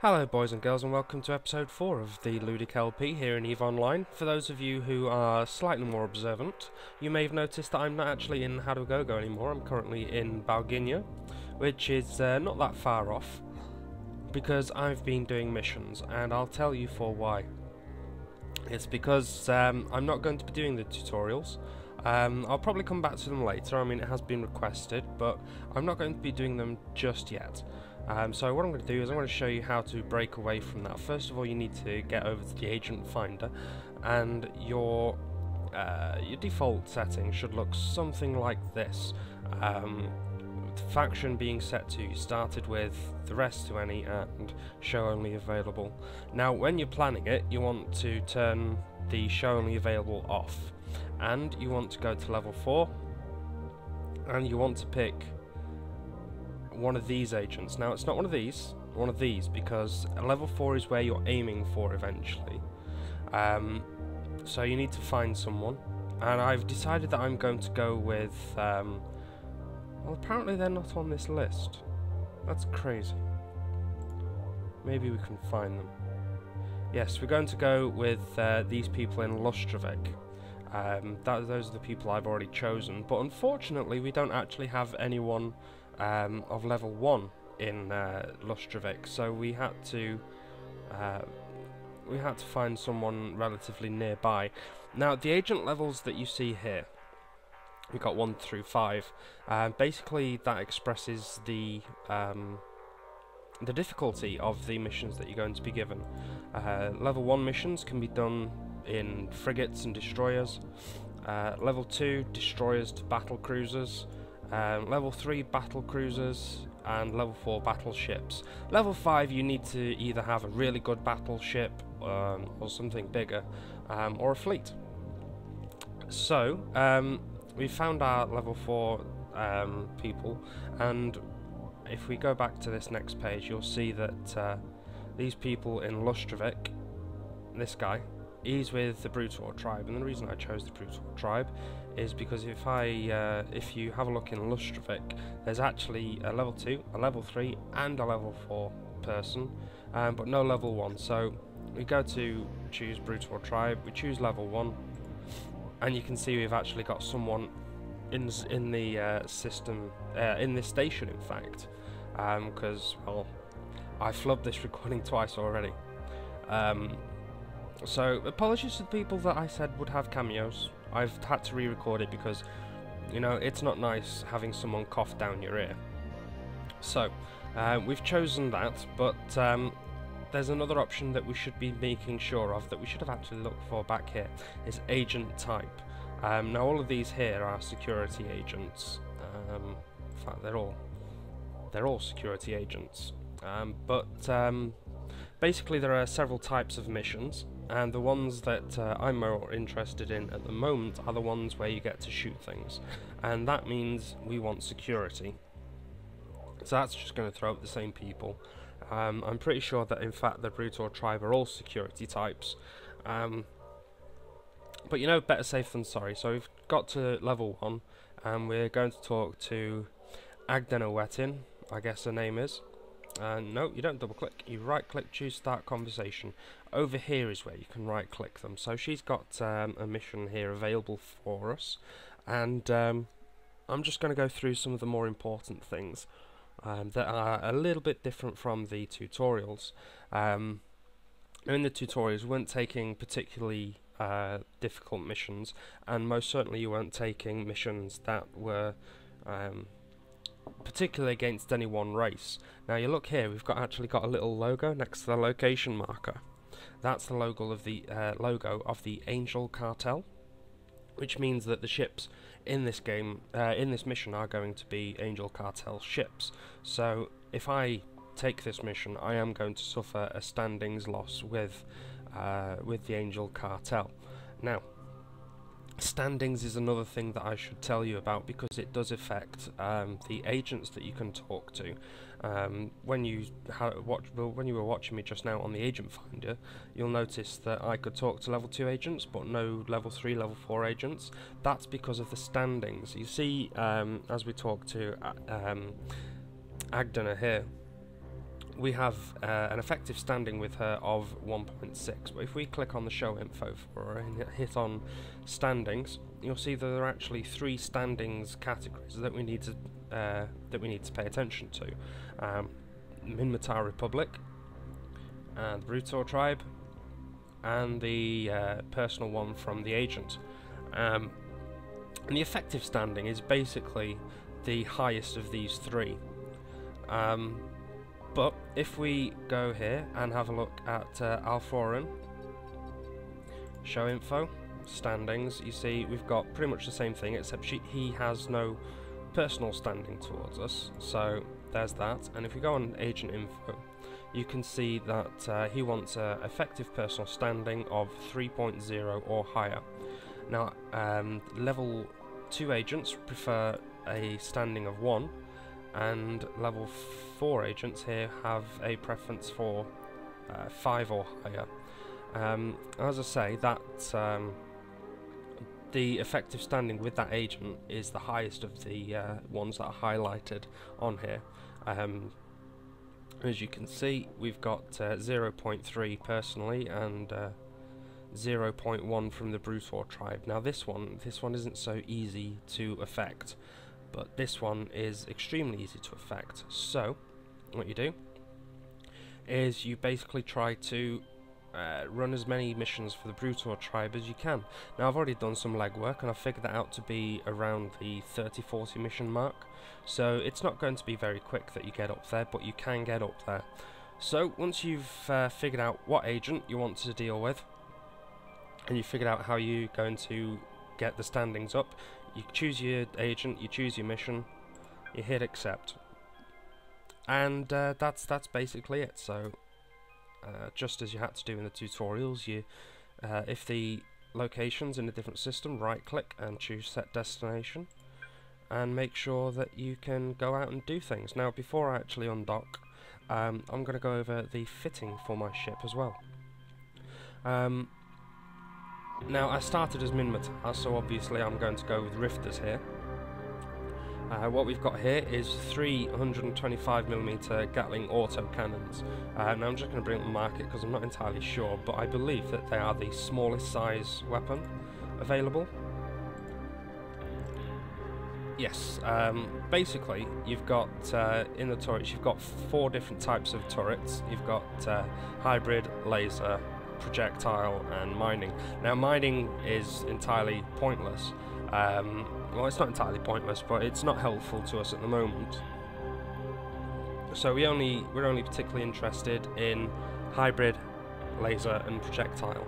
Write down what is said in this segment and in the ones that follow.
Hello boys and girls and welcome to episode 4 of the LudicLP here in EVE Online. For those of you who are slightly more observant, you may have noticed that I'm not actually in How to Go anymore. I'm currently in Balginia, which is not that far off, because I've been doing missions, and I'll tell you for why. It's because I'm not going to be doing the tutorials. I'll probably come back to them later. I mean, it has been requested, but I'm not going to be doing them just yet. So what I'm going to do is I'm going to show you how to break away from that. First of all, you need to get over to the agent finder, and your default setting should look something like this. The faction being set to started with, the rest to any, and show only available. Now when you're planning it, you want to turn the show only available off, and you want to go to level 4, and you want to pick one of these agents. Now it's not one of these, because level 4 is where you're aiming for eventually. So you need to find someone, and I've decided that I'm going to go with well, apparently they're not on this list. That's crazy. Maybe we can find them. Yes, we're going to go with these people in Lustravik. Those are the people I've already chosen, but unfortunately we don't actually have anyone of level 1 in Lustravik, so we had to find someone relatively nearby. Now the agent levels that you see here, we got 1 through 5. Basically that expresses the difficulty of the missions that you're going to be given. Level 1 missions can be done in frigates and destroyers. Level 2, destroyers to battle cruisers. Level 3, battle cruisers, and level 4, battleships. Level 5, you need to either have a really good battleship or something bigger, or a fleet. So we found our level 4 people, and if we go back to this next page, you'll see that these people in Lustravik, this guy, he's with the Brutor tribe, and the reason I chose the Brutor tribe is because if you have a look in Lustravik, there's actually a level 2, a level 3, and a level 4 person, but no level 1. So we go to choose Brutor tribe, we choose level 1, and you can see we've actually got someone in the system, in this station in fact, because, well, I flubbed this recording twice already. So apologies to the people that I said would have cameos. I've had to re-record it because, you know, it's not nice having someone cough down your ear. So we've chosen that, but there's another option that we should be making sure of, that we should have actually looked for back here, is agent type. Now all of these here are security agents. In fact, they're all security agents. Basically there are several types of missions, and the ones that I'm more interested in at the moment are the ones where you get to shoot things, and that means we want security. So that's just going to throw up the same people. I'm pretty sure that in fact the Brutor tribe are all security types, but you know, better safe than sorry. So we've got to level 1, and we're going to talk to Agdenowetin, I guess her name is. No, you don't double click, you right click, choose start conversation. Over here is where you can right click them. So she's got a mission here available for us, and I'm just going to go through some of the more important things that are a little bit different from the tutorials. In the tutorials we weren't taking particularly difficult missions, and most certainly you weren't taking missions that were particularly against any one race. Now you look here, we've actually got a little logo next to the location marker. That's the logo of the Angel Cartel, which means that the ships in this game, in this mission, are going to be Angel Cartel ships. So if I take this mission, I am going to suffer a standings loss with the Angel Cartel. Now, standings is another thing that I should tell you about, because it does affect the agents that you can talk to. When you were watching me just now on the agent finder, you'll notice that I could talk to level 2 agents but no level 3, level 4 agents. That's because of the standings. You see, as we talk to Agdena here, we have an effective standing with her of 1.6, but if we click on the show info for her and hit on standings, you'll see that there are actually 3 standings categories that we need to pay attention to: Minmatar Republic, and the Brutor tribe, and the personal one from the agent. And the effective standing is basically the highest of these 3. But if we go here and have a look at Alforan, show info, standings, you see we've got pretty much the same thing, except he has no personal standing towards us, so there's that. And if we go on agent info, you can see that he wants an effective personal standing of 3.0 or higher. Now, level 2 agents prefer a standing of 1, and level 4 agents here have a preference for 5 or higher. As I say, that the effective standing with that agent is the highest of the ones that are highlighted on here. As you can see, we've got 0.3 personally and 0.1 from the Brutor tribe. Now this one isn't so easy to affect, but this one is extremely easy to affect. So what you do is you basically try to run as many missions for the Brutor tribe as you can. Now I've already done some legwork and I've figured that out to be around the 30-40 mission mark, so it's not going to be very quick that you get up there, but you can get up there. So once you've figured out what agent you want to deal with, and you figured out how you're going to get the standings up, you choose your agent, you choose your mission, you hit accept, and that's basically it. So just as you had to do in the tutorials, you if the location's in a different system, right click and choose set destination, and make sure that you can go out and do things. Now before I actually undock, I'm going to go over the fitting for my ship as well. Now I started as Minmatar, so obviously I'm going to go with Rifters here. What we've got here is 325mm Gatling autocannons. Now I'm just going to bring up the market because I'm not entirely sure, but I believe that they are the smallest size weapon available. Yes, basically you've got in the turrets you've got 4 different types of turrets. You've got hybrid, laser, projectile and mining. Now mining is entirely pointless. Well, it's not entirely pointless, but it's not helpful to us at the moment. So we're only particularly interested in hybrid, laser and projectile.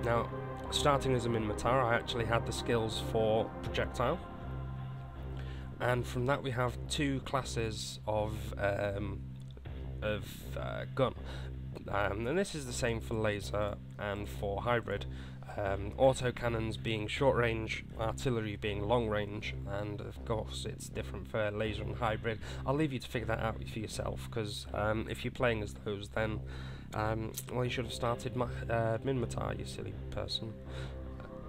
Now, starting as a Minmatar, I actually had the skills for projectile, and from that we have 2 classes of gun. And this is the same for laser and for hybrid. Autocannons being short range, artillery being long range, and of course it's different for laser and hybrid. I'll leave you to figure that out for yourself, because if you're playing as those, then well, you should have started Minmatar, you silly person.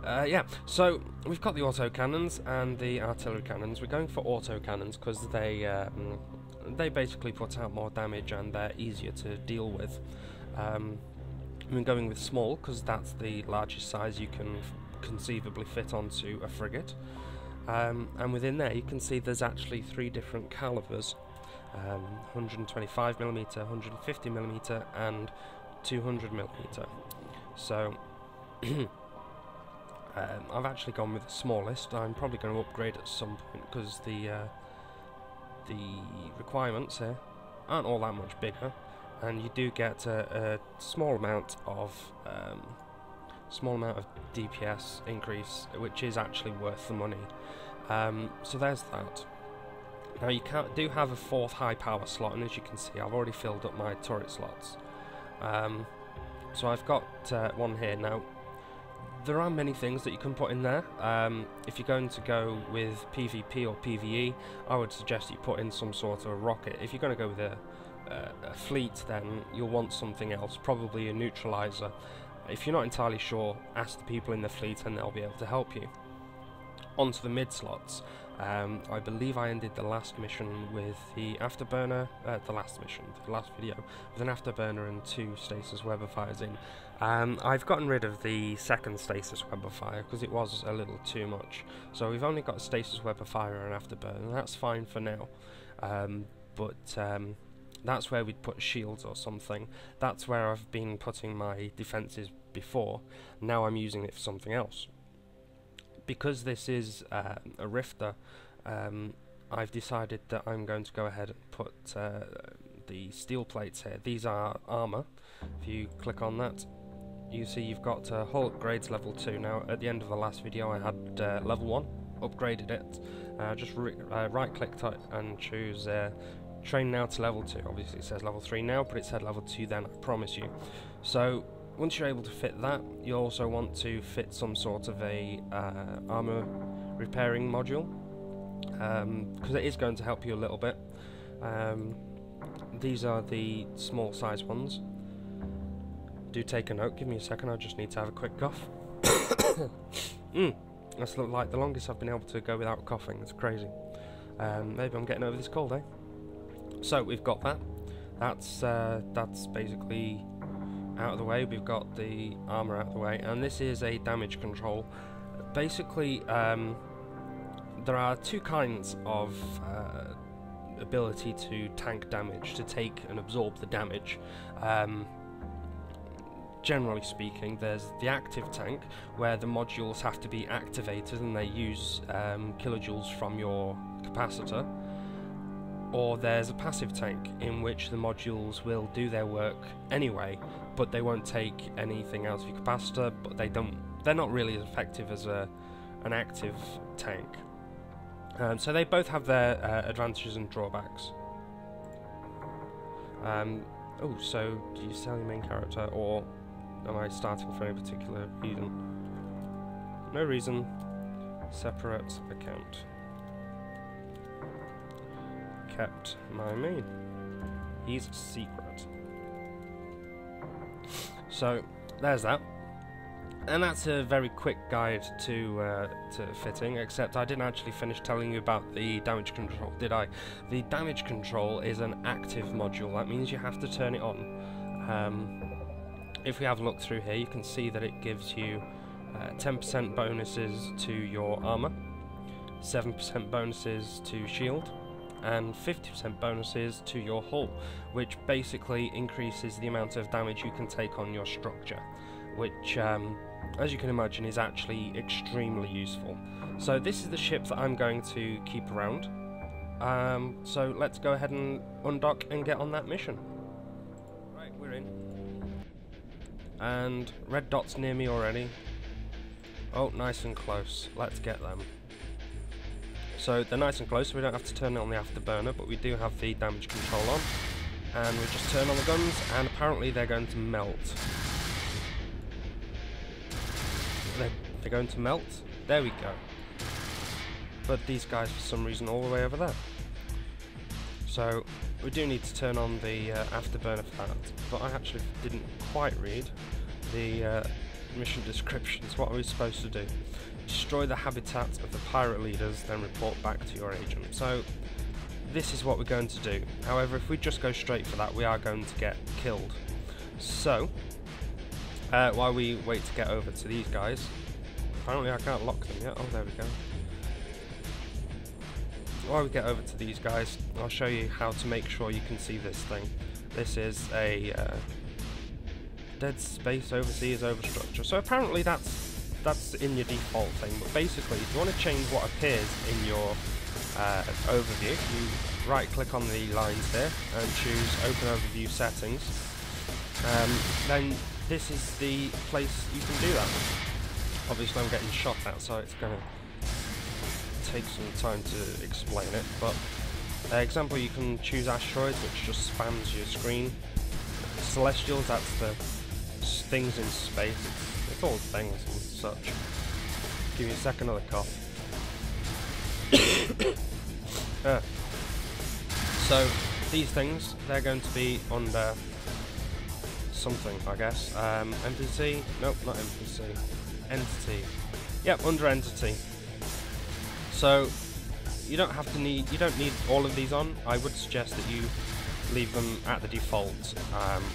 Yeah, so we've got the autocannons and the artillery cannons. We're going for autocannons because they basically put out more damage and they're easier to deal with. I'm going with small because that's the largest size you can conceivably fit onto a frigate. And within there you can see there's actually 3 different calibers: 125mm, 150mm and 200mm. So I've actually gone with the smallest. I'm probably going to upgrade at some point because the requirements here aren't all that much bigger, and you do get a small amount of DPS increase, which is actually worth the money. So there's that. Now you do have a 4th high power slot, and as you can see I've already filled up my turret slots. So I've got one here. Now there are many things that you can put in there. If you're going to go with PvP or PvE, I would suggest you put in some sort of rocket. If you're going to go with a fleet, then you'll want something else, probably a neutralizer. If you're not entirely sure, ask the people in the fleet and they'll be able to help you. onto the mid slots. I believe I ended the last mission with the afterburner, the last video, with an afterburner and 2 stasis webifiers in. I've gotten rid of the second stasis webifier because it was a little too much. So we've only got a stasis webifier and afterburner, and that's fine for now. That's where we'd put shields or something. That's where I've been putting my defences before. Now I'm using it for something else. Because this is a rifter, I've decided that I'm going to go ahead and put the steel plates here. These are armour. If you click on that, you see you've got hull upgrades level 2. Now at the end of the last video I had level 1, upgraded it. Just right clicked it and choose train now to level 2. Obviously it says level 3 now, but it said level 2 then, I promise you. So once you're able to fit that, you also want to fit some sort of a armour repairing module, because it is going to help you a little bit. These are the small size ones. Do take a note, give me a second, I just need to have a quick cough. That's like the longest I've been able to go without coughing, it's crazy. Maybe I'm getting over this cold, eh? So we've got that. That's basically out of the way. We've got the armor out of the way, and this is a damage control. Basically, there are 2 kinds of ability to tank damage, to take and absorb the damage. Generally speaking, there's the active tank, where the modules have to be activated and they use kilojoules from your capacitor. Or there's a passive tank, in which the modules will do their work anyway, but they won't take anything out of your capacitor, but they're not really as effective as an active tank. So they both have their advantages and drawbacks. Oh, so do you sell your main character, or am I starting for any particular reason? No reason. Separate account. Kept my main. He's a secret. So there's that, and that's a very quick guide to fitting. Except I didn't actually finish telling you about the damage control, did I? The damage control is an active module. That means you have to turn it on. If we have a look through here, you can see that it gives you 10% bonuses to your armor, 7% bonuses to shield, and 50% bonuses to your hull, which basically increases the amount of damage you can take on your structure, which, as you can imagine, is actually extremely useful. So this is the ship that I'm going to keep around. So let's go ahead and undock and get on that mission. Right, we're in. And red dots near me already. Oh, nice and close. Let's get them. So they're nice and close, so we don't have to turn on the afterburner, but we do have the damage control on. And we just turn on the guns, and apparently they're going to melt. They're going to melt? There we go. But these guys, for some reason, all the way over there. So we do need to turn on the afterburner for that, but I actually didn't quite read the mission descriptions. What are we supposed to do? Destroy the habitat of the pirate leaders, then report back to your agent. So this is what we're going to do. However, if we just go straight for that, we are going to get killed. So while we wait to get over to these guys, apparently I can't lock them yet. Oh, there we go. While we get over to these guys, I'll show you how to make sure you can see this thing. This is a dead space overseas overstructure. So apparently that's in your default thing, but basically if you want to change what appears in your overview, you right click on the lines here and choose Open Overview Settings. Then this is the place you can do that. Obviously I'm getting shot at, so it's going to take some time to explain it, but example, you can choose asteroids, which just spams your screen. Celestials, that's the things in space. It's all things and such. Give me a second of the cough. So these things, they're going to be under something, I guess. NPC? Nope, not NPC. Entity. Yep, under Entity. So you don't need all of these on. I would suggest that you leave them at the default,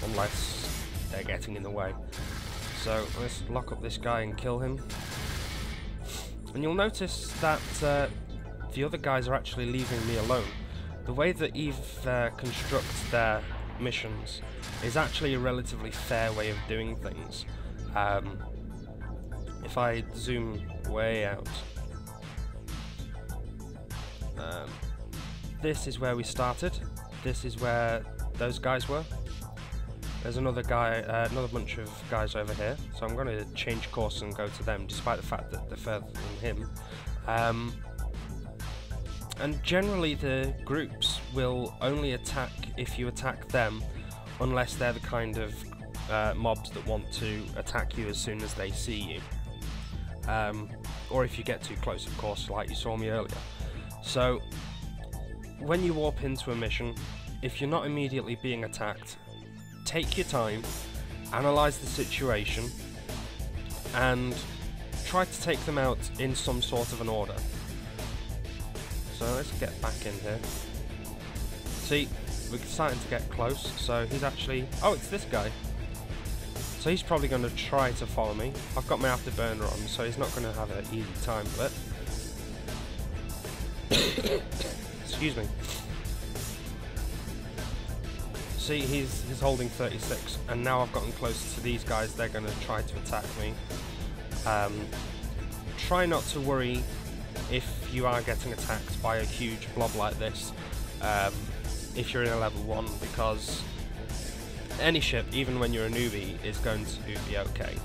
unless they're getting in the way. So let's lock up this guy and kill him. And you'll notice that the other guys are actually leaving me alone. The way that Eve constructs their missions is actually a relatively fair way of doing things. If I zoom way out, this is where we started. This is where those guys were. There's another guy, another bunch of guys over here. So I'm going to change course and go to them, despite the fact that they're further than him. And generally the groups will only attack if you attack them, unless they're the kind of mobs that want to attack you as soon as they see you. Or if you get too close, of course, like you saw me earlier. So when you warp into a mission, if you're not immediately being attacked, take your time, analyze the situation, and try to take them out in some sort of an order. So let's get back in here. See, we're starting to get close, so he's actually... Oh, it's this guy. So he's probably going to try to follow me. I've got my afterburner on, so he's not going to have an easy time with it. Excuse me. See, he's holding 36, and now I've gotten closer to these guys. They're going to try to attack me. Try not to worry if you are getting attacked by a huge blob like this, if you're in a level 1, because any ship, even when you're a newbie, is going to be okay,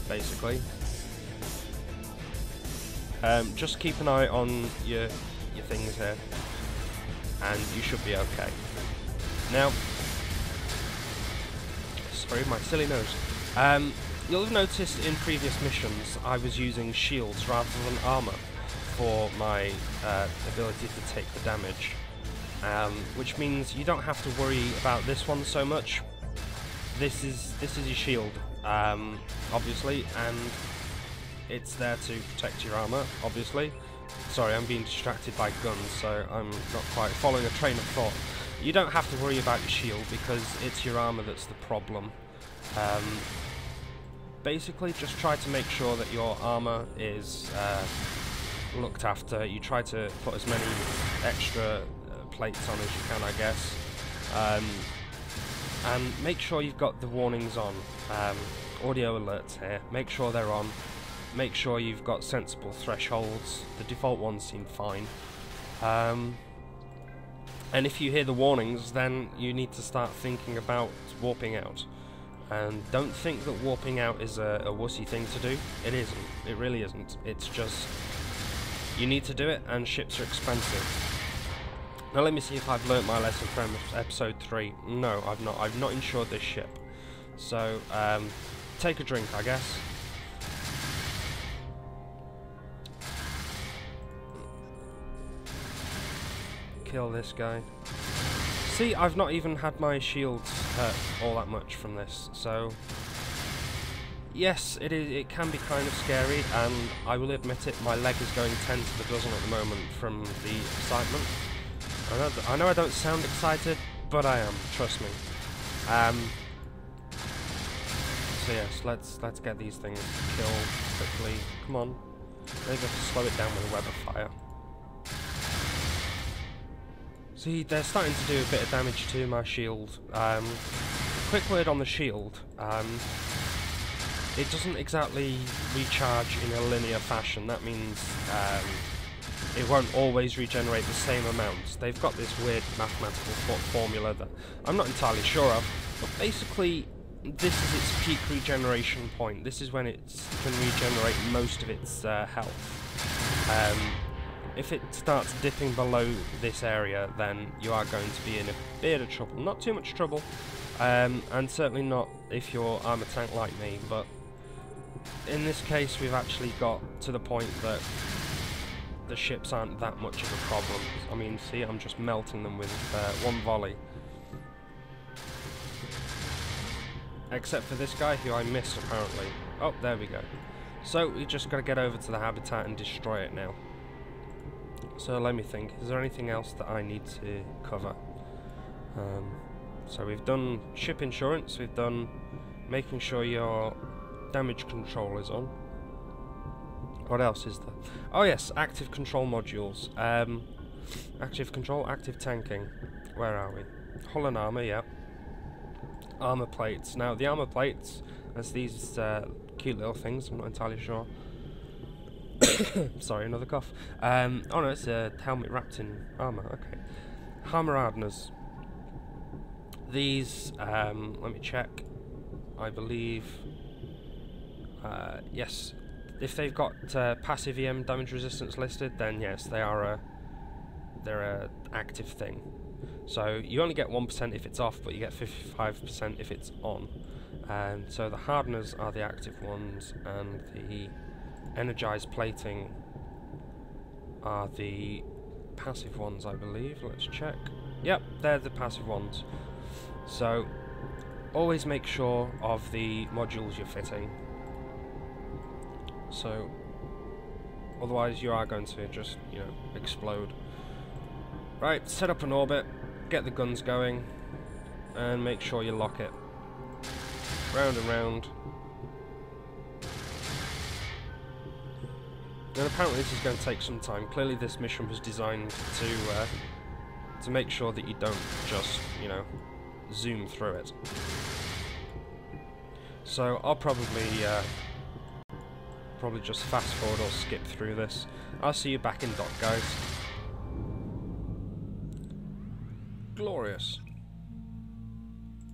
basically. Just keep an eye on your things here, and you should be okay. Now, sorry, my silly nose. You'll have noticed in previous missions I was using shields rather than armour for my ability to take the damage, which means you don't have to worry about this one so much. This is your shield, obviously, and it's there to protect your armour, obviously. Sorry, I'm being distracted by guns, so I'm not quite following a train of thought. You don't have to worry about your shield because it's your armour that's the problem. Basically, just try to make sure that your armour is looked after. You try to put as many extra plates on as you can, I guess. And make sure you've got the warnings on. Audio alerts here, make sure they're on. Make sure you've got sensible thresholds. The default ones seem fine. And if you hear the warnings, then you need to start thinking about warping out. And don't think that warping out is a wussy thing to do. It isn't. It really isn't. It's just, you need to do it, and ships are expensive. Now let me see if I've learnt my lesson from episode 3. No, I've not. I've not insured this ship. So, take a drink, I guess. Kill this guy. See, I've not even had my shields hurt all that much from this, so yes, it can be kind of scary, and I will admit it, my leg is going 10 to the dozen at the moment from the excitement. I know I don't sound excited, but I am, trust me. So yes, let's get these things killed quickly. Come on. Maybe I can slow it down with a web of fire. See, they're starting to do a bit of damage to my shield. Quick word on the shield. It doesn't exactly recharge in a linear fashion. That means it won't always regenerate the same amount. They've got this weird mathematical formula that I'm not entirely sure of, but basically this is its peak regeneration point. This is when it can regenerate most of its health. If it starts dipping below this area, then you are going to be in a bit of trouble. Not too much trouble, and certainly not if you're armor tank like me, but in this case we've actually got to the point that the ships aren't that much of a problem. I mean, see, I'm just melting them with one volley. Except for this guy, who I missed apparently. Oh, there we go. So we just got to get over to the habitat and destroy it now. So let me think, is there anything else that I need to cover? So we've done ship insurance, we've done making sure your damage control is on. What else is there? Oh yes, active control modules. Active control, active tanking. Where are we? Hull and armour, yeah. Armour plates. Now the armour plates, as these cute little things, I'm not entirely sure. Sorry, another cough. Oh no, it's a helmet wrapped in armour, okay. Armour hardeners. These, let me check. I believe, yes, if they've got passive EM damage resistance listed, then yes, they're a active thing. So you only get 1% if it's off, but you get 55% if it's on. So the hardeners are the active ones, and the energized plating are the passive ones, I believe. Let's check. Yep, they're the passive ones. So always make sure of the modules you're fitting. So otherwise you are going to just, you know, explode. Right, set up an orbit, get the guns going, and make sure you lock it. Round and round. And apparently this is going to take some time. Clearly this mission was designed to make sure that you don't just, you know, zoom through it. So I'll probably just fast forward or skip through this. I'll see you back in dock, guys. Glorious.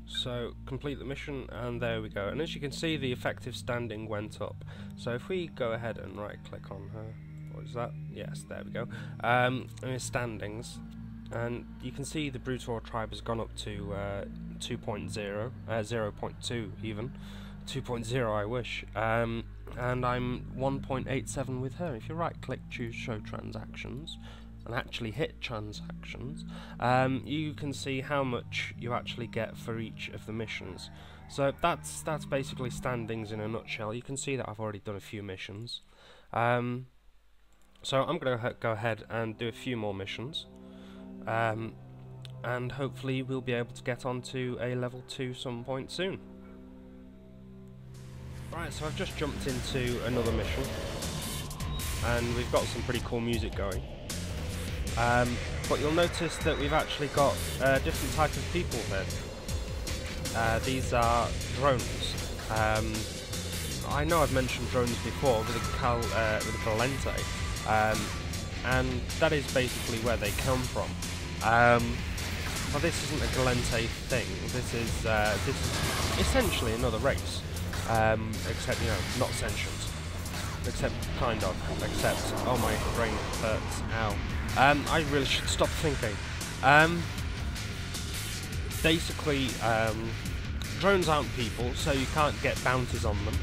So complete the mission, and there we go. And as you can see, the effective standing went up. So if we go ahead and right click on her, what is that? Yes, there we go. And it's standings, and you can see the Brutor tribe has gone up to 2.0, 0.2 even. 2.0 I wish. And I'm 1.87 with her. If you right click, choose show transactions, and actually hit transactions, you can see how much you actually get for each of the missions. So that's basically standings in a nutshell. You can see that I've already done a few missions. So I'm going to go ahead and do a few more missions, and hopefully we'll be able to get onto a level 2 some point soon. Right, so I've just jumped into another mission, and we've got some pretty cool music going. But you'll notice that we've actually got a different type of people here. These are drones. I know I've mentioned drones before with a Galente, and that is basically where they come from. But this isn't a Galente thing. This is essentially another race, except, you know, not sentient. Except kind of. Except, oh, my brain hurts. Ow. I really should stop thinking. Basically, drones aren't people, so you can't get bounties on them,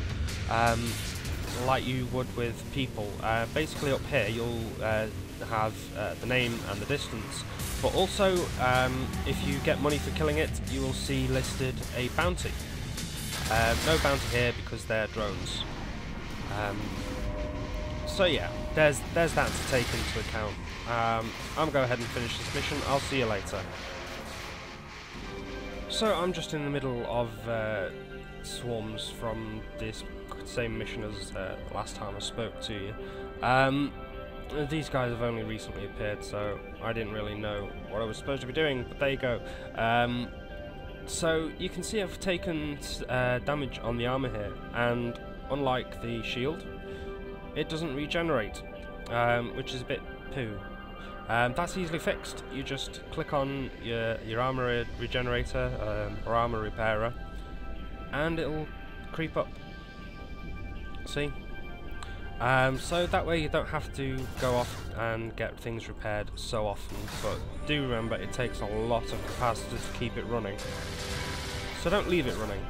like you would with people. Basically up here you'll have the name and the distance, but also if you get money for killing it, you will see listed a bounty. No bounty here because they're drones. So yeah, there's that to take into account. I'm going to go ahead and finish this mission. I'll see you later. So I'm just in the middle of swarms from this same mission as last time I spoke to you. These guys have only recently appeared, so I didn't really know what I was supposed to be doing, but there you go. So you can see I've taken damage on the armour here, and unlike the shield, it doesn't regenerate, which is a bit poo. That's easily fixed. You just click on your armor regenerator or armor repairer, and it'll creep up. See? So that way you don't have to go off and get things repaired so often, but do remember it takes a lot of capacity to keep it running, so don't leave it running.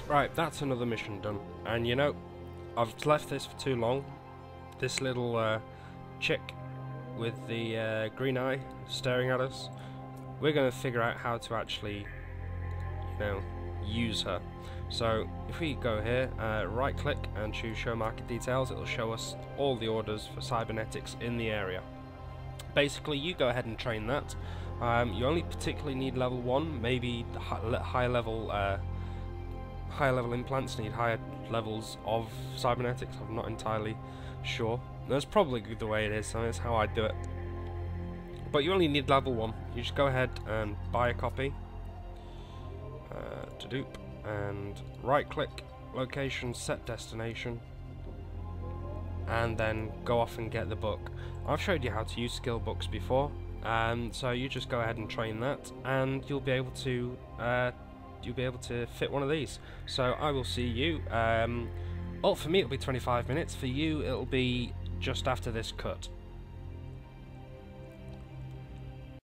Right, that's another mission done, and you know, I've left this for too long. This little chick with the green eye staring at us, we're going to figure out how to actually, you know, use her. So if we go here, right click and choose show market details, it'll show us all the orders for cybernetics in the area. Basically you go ahead and train that. You only particularly need level 1, maybe higher level implants need higher levels of cybernetics. I'm not entirely sure. That's probably the way it is, so that's how I do it. But you only need level 1. You just go ahead and buy a copy. To dupe, and right click, location, set destination, and then go off and get the book. I've showed you how to use skill books before, so you just go ahead and train that, and you'll be able to fit one of these. So I will see you. Well, for me it'll be 25 minutes. For you it'll be just after this cut.